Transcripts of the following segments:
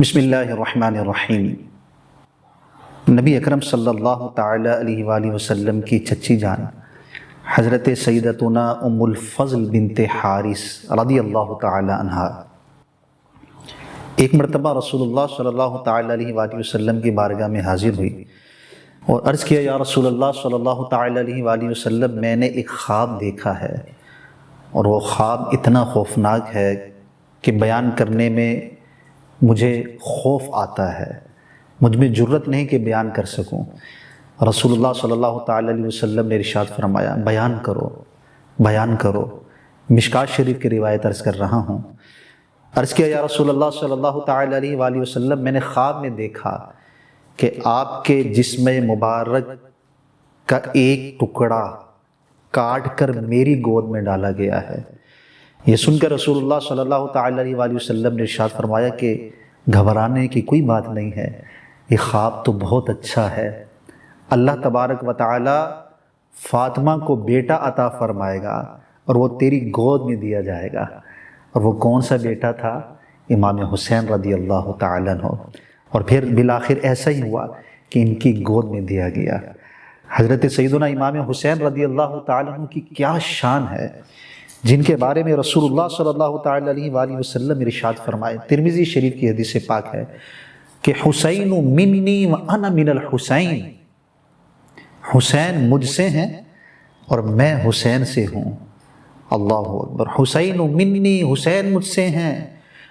بسم اللہ الرحمن الرحیم۔ نبی اکرم صلی اللہ تعالی علیہ وآلہ وسلم کی چچی جان حضرت سیدتنا ام الفضل بنت حارث رضی اللہ تعالی عنہا ایک مرتبہ رسول اللہ صلی اللہ تعالی علیہ وآلہ وسلم کی بارگاہ میں حاضر ہوئی اور عرض کیا، یا رسول اللہ صلی اللہ تعالی علیہ وآلہ وسلم، میں نے ایک خواب دیکھا ہے اور وہ خواب اتنا خوفناک ہے کہ بیان کرنے میں مجھے خوف آتا ہے، مجھ میں جرت نہیں کہ بیان کر سکوں۔ رسول اللہ صلی اللہ تعالی علیہ وسلم نے ارشاد فرمایا، بیان کرو بیان کرو۔ مشکات شریف کی روایت عرض کر رہا ہوں۔ عرض کیا، یا رسول اللہ صلی اللہ تعالی علیہ وآلہ وسلم، میں نے خواب میں دیکھا کہ آپ کے جسم مبارک کا ایک ٹکڑا کاٹ کر میری گود میں ڈالا گیا ہے۔ یہ سن کر رسول اللہ صلی اللہ تعالی علیہ وآلہ وسلم نے ارشاد فرمایا کہ گھبرانے کی کوئی بات نہیں ہے، یہ خواب تو بہت اچھا ہے۔ اللہ تبارک و تعالی فاطمہ کو بیٹا عطا فرمائے گا اور وہ تیری گود میں دیا جائے گا۔ اور وہ کون سا بیٹا تھا؟ امام حسین رضی اللہ تعالیٰ عنہ۔ اور پھر بالآخر ایسا ہی ہوا کہ ان کی گود میں دیا گیا۔ حضرت سیدنا امام حسین رضی اللہ تعالیٰ عنہ کی کیا شان ہے، جن کے بارے میں رسول اللہ صلی اللہ تعالی علیہ وآلہ وسلم ارشاد فرمائے، ترمذی شریف کی حدیث پاک ہے کہ حسین منی وانا من الحسین، حسین مجھ سے ہیں اور میں حسین سے ہوں۔ اللہ اکبر۔ حسین منی، حسین مجھ سے ہیں،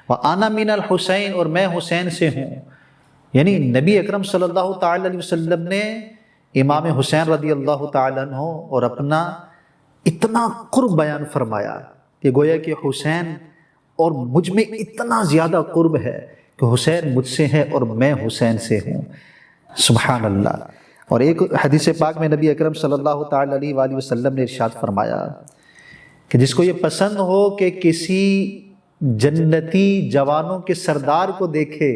وانا من الحسین، اور میں حسین سے ہوں۔ یعنی نبی اکرم صلی اللہ تعالی علیہ وسلم نے امام حسین رضی اللہ تعالیٰ عنہ اور اپنا اتنا قرب بیان فرمایا کہ گویا کہ حسین اور مجھ میں اتنا زیادہ قرب ہے کہ حسین مجھ سے ہے اور میں حسین سے ہوں۔ سبحان اللہ۔ اور ایک حدیث پاک میں نبی اکرم صلی اللہ تعالی علیہ وآلہ وسلم نے ارشاد فرمایا کہ جس کو یہ پسند ہو کہ کسی جنتی جوانوں کے سردار کو دیکھے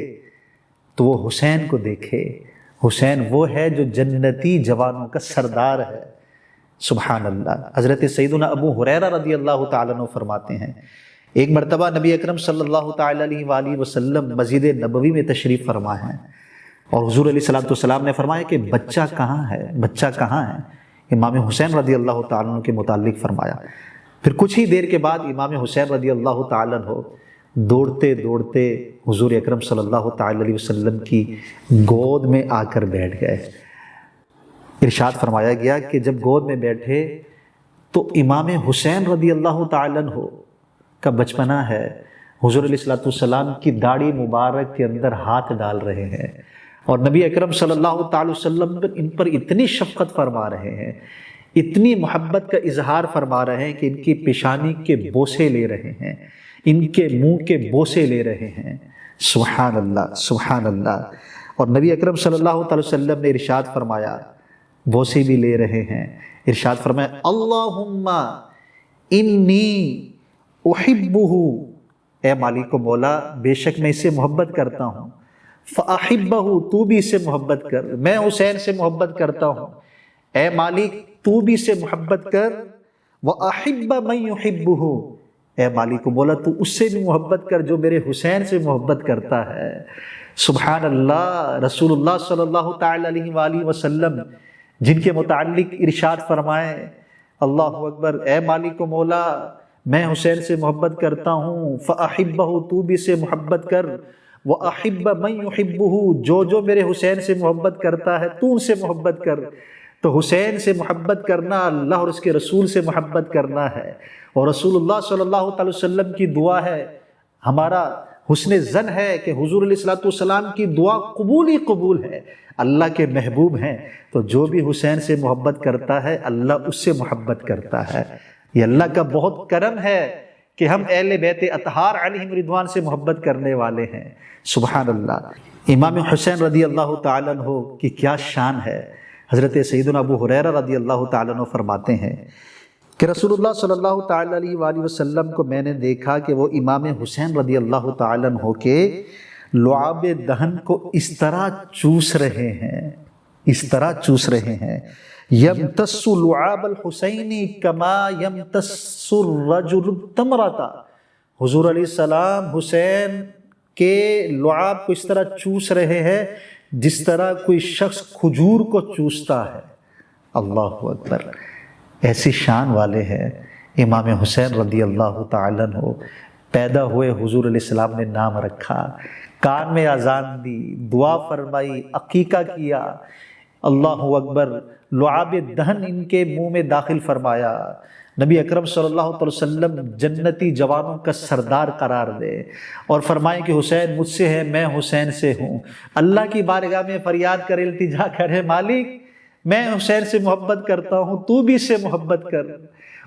تو وہ حسین کو دیکھے۔ حسین وہ ہے جو جنتی جوانوں کا سردار ہے۔ سبحان اللہ۔ حضرت سیدنا ابو ہریرہ رضی اللہ تعالیٰ عنہ فرماتے ہیں، ایک مرتبہ نبی اکرم صلی اللہ تعالی علیہ وآلہ وسلم مسجد نبوی میں تشریف فرما ہیں اور حضور علیہ السلام نے فرمایا کہ بچہ کہاں ہے، بچہ کہاں ہے؟ امام حسین رضی اللہ تعالیٰ عنہ کے متعلق فرمایا۔ پھر کچھ ہی دیر کے بعد امام حسین رضی اللہ تعالیٰ عنہ دوڑتے دوڑتے حضور اکرم صلی اللہ تعالی علیہ وسلم کی گود میں آ کر بیٹھ گئے۔ ارشاد فرمایا گیا کہ جب گود میں بیٹھے تو امام حسین رضی اللہ تعالیٰ عنہ کا بچپنا ہے، حضور علیہ السلام کی داڑھی مبارک کے اندر ہاتھ ڈال رہے ہیں اور نبی اکرم صلی اللہ تعالی وسلم ان پر اتنی شفقت فرما رہے ہیں، اتنی محبت کا اظہار فرما رہے ہیں کہ ان کی پیشانی کے بوسے لے رہے ہیں، ان کے منہ کے بوسے لے رہے ہیں۔ سبحان اللہ سبحان اللہ۔ اور نبی اکرم صلی اللہ تعالی وسلم نے ارشاد فرمایا، بوسے بھی لے رہے ہیں، ارشاد فرمایا، اللہم انی احبہ، اے مالک و مولا بے شک میں اسے محبت کرتا ہوں، فاحبہ، تو بھی اسے محبت کر، میں حسین سے محبت کرتا ہوں، اے مالک تو بھی اسے محبت کر، واحب من یحبہ، اے مالک و مولا تو اس سے بھی محبت کر جو میرے حسین سے محبت کرتا ہے۔ سبحان اللہ۔ رسول اللہ صلی اللہ تعالی علیہ وآلہ وسلم جن کے متعلق ارشاد فرمائے، اللہ اکبر، اے مالک و مولا میں حسین سے محبت کرتا ہوں، فاحبہ تو بھی سے محبت کر، واحب من یحبہ، جو میرے حسین سے محبت کرتا ہے تو ان سے محبت کر۔ تو حسین سے محبت کرنا اللہ اور اس کے رسول سے محبت کرنا ہے، اور رسول اللہ صلی اللہ تعالی وسلم کی دعا ہے، ہمارا حسن ظن ہے کہ حضور علیہ السلام کی دعا قبول ہی قبول ہے، اللہ کے محبوب ہیں، تو جو بھی حسین سے محبت کرتا ہے اللہ اس سے محبت کرتا ہے۔ یہ اللہ کا بہت کرم ہے کہ ہم اہل بیت اطہار علیہم رضوان سے محبت کرنے والے ہیں۔ سبحان اللہ۔ امام حسین رضی اللہ تعالیٰ عنہ کی کیا شان ہے۔ حضرت سیدنا ابو ہریرہ رضی اللہ تعالیٰ عنہ فرماتے ہیں کہ رسول اللہ صلی اللہ تعالی علیہ وآلہ وسلم کو میں نے دیکھا کہ وہ امام حسین رضی اللہ تعالیٰ عنہ کے لعاب دہن کو اس طرح چوس رہے ہیں، اس طرح چوس رہے ہیں، یمتص لعاب الحسین کما یمتص الرجل التمرۃ، حضور علیہ السلام حسین کہ لعاب کو اس طرح چوس رہے ہیں جس طرح کوئی شخص کھجور کو چوستا ہے۔ اللہ اکبر، ایسی شان والے ہیں امام حسین رضی اللہ تعالیٰ عنہ۔ پیدا ہوئے حضور علیہ السلام نے نام رکھا، کان میں اذان دی، دعا فرمائی، عقیقہ کیا، اللہ اکبر، لعاب دہن ان کے منہ میں داخل فرمایا۔ نبی اکرم صلی اللہ علیہ وسلم جنتی جوانوں کا سردار قرار دے اور فرمائیں کہ حسین مجھ سے ہے، میں حسین سے ہوں۔ اللہ کی بارگاہ میں فریاد کرے، التجا کرے، مالک میں حسین سے محبت کرتا ہوں، تو بھی اس سے محبت کر،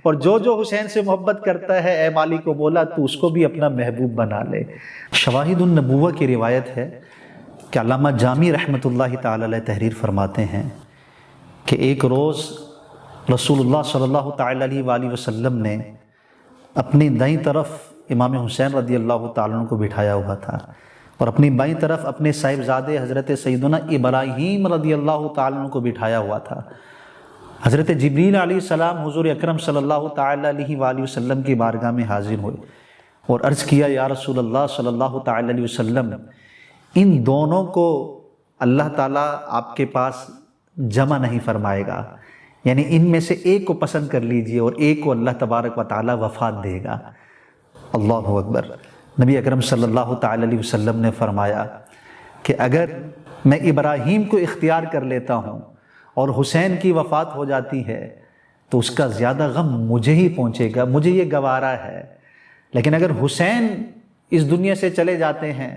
اور جو جو حسین سے محبت کرتا ہے اے مالک کو مولا تو اس کو بھی اپنا محبوب بنا لے۔ شواہد النبوہ کی روایت ہے کہ علامہ جامی رحمۃ اللہ تعالی علیہ تحریر فرماتے ہیں کہ ایک روز رسول اللہ صلی اللہ تعالی علیہ وآلہ وسلم نے اپنی دائیں طرف امام حسین رضی اللہ تعالیٰ عنہ کو بٹھایا ہوا تھا اور اپنی بائیں طرف اپنے صاحبزادے حضرت سیدنا ابراہیم رضی اللہ تعالیٰ عنہ کو بٹھایا ہوا تھا۔ حضرت جبریل علیہ السلام حضور اکرم صلی اللہ تعالی علیہ وآلہ وسلم کی بارگاہ میں حاضر ہوئے اور عرض کیا، یا رسول اللہ صلی اللہ تعالی علیہ وسلم، ان دونوں کو اللہ تعالیٰ آپ کے پاس جمع نہیں فرمائے گا، یعنی ان میں سے ایک کو پسند کر لیجئے اور ایک کو اللہ تبارک و تعالیٰ وفات دے گا۔ اللہ اکبر۔ نبی اکرم صلی اللہ تعالی علیہ وسلم نے فرمایا کہ اگر میں ابراہیم کو اختیار کر لیتا ہوں اور حسین کی وفات ہو جاتی ہے تو اس کا زیادہ غم مجھے ہی پہنچے گا، مجھے یہ گوارا ہے، لیکن اگر حسین اس دنیا سے چلے جاتے ہیں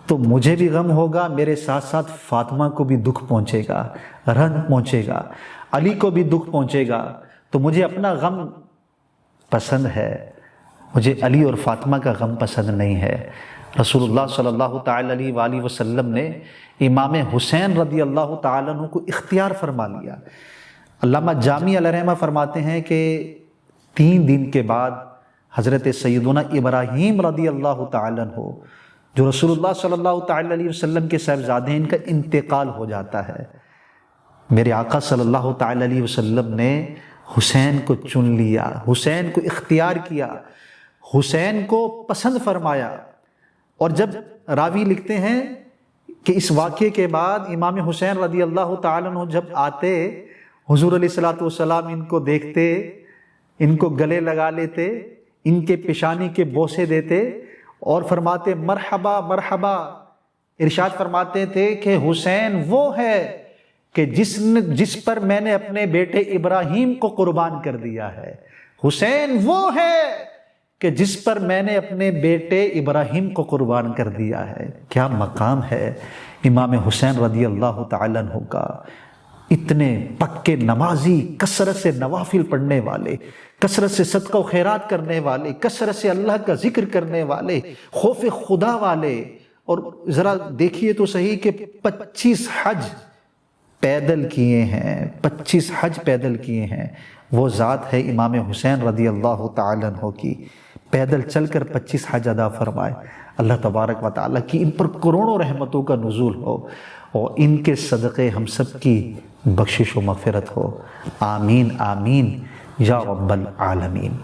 تو مجھے بھی غم ہوگا، میرے ساتھ ساتھ فاطمہ کو بھی دکھ پہنچے گا، رنج پہنچے گا، علی کو بھی دکھ پہنچے گا، تو مجھے اپنا غم پسند ہے، مجھے علی اور فاطمہ کا غم پسند نہیں ہے۔ رسول اللہ صلی اللہ تعالی علیہ وآلہ وسلم نے امام حسین رضی اللہ تعالیٰ عنہ کو اختیار فرما لیا۔ علامہ جامی علیہ رحمہ فرماتے ہیں کہ 3 دن کے بعد حضرت سیدنا ابراہیم رضی اللہ تعالیٰ عنہ جو رسول اللہ صلی اللہ تعالی علیہ وسلم کے صاحبزادے ہیں، ان کا انتقال ہو جاتا ہے۔ میرے آقا صلی اللہ تعالی علیہ وسلم نے حسین کو چن لیا، حسین کو اختیار کیا، حسین کو پسند فرمایا۔ اور جب راوی لکھتے ہیں کہ اس واقعے کے بعد امام حسین رضی اللہ تعالیٰ عنہ جب آتے، حضور علیہ السلام ان کو دیکھتے، ان کو گلے لگا لیتے، ان کے پیشانی کے بوسے دیتے اور فرماتے مرحبا مرحبا۔ ارشاد فرماتے تھے کہ حسین وہ ہے کہ جس پر میں نے اپنے بیٹے ابراہیم کو قربان کر دیا ہے، حسین وہ ہے کہ جس پر میں نے اپنے بیٹے ابراہیم کو قربان کر دیا ہے۔ کیا مقام ہے امام حسین رضی اللہ تعالیٰ عنہ کا، اتنے پکے نمازی، کثرت سے نوافل پڑھنے والے، کثرت سے صدقہ و خیرات کرنے والے، کثرت سے اللہ کا ذکر کرنے والے، خوف خدا والے۔ اور ذرا دیکھیے تو صحیح کہ 25 حج پیدل کیے ہیں، 25 حج پیدل کیے ہیں۔ وہ ذات ہے امام حسین رضی اللہ تعالیٰ عنہ کی، پیدل چل کر 25 حج ادا فرمائے۔ اللہ تبارک و تعالیٰ کی ان پر کروڑوں رحمتوں کا نزول ہو اور ان کے صدقے ہم سب کی بخشش و مغفرت ہو۔ آمین آمین یا رب العالمین۔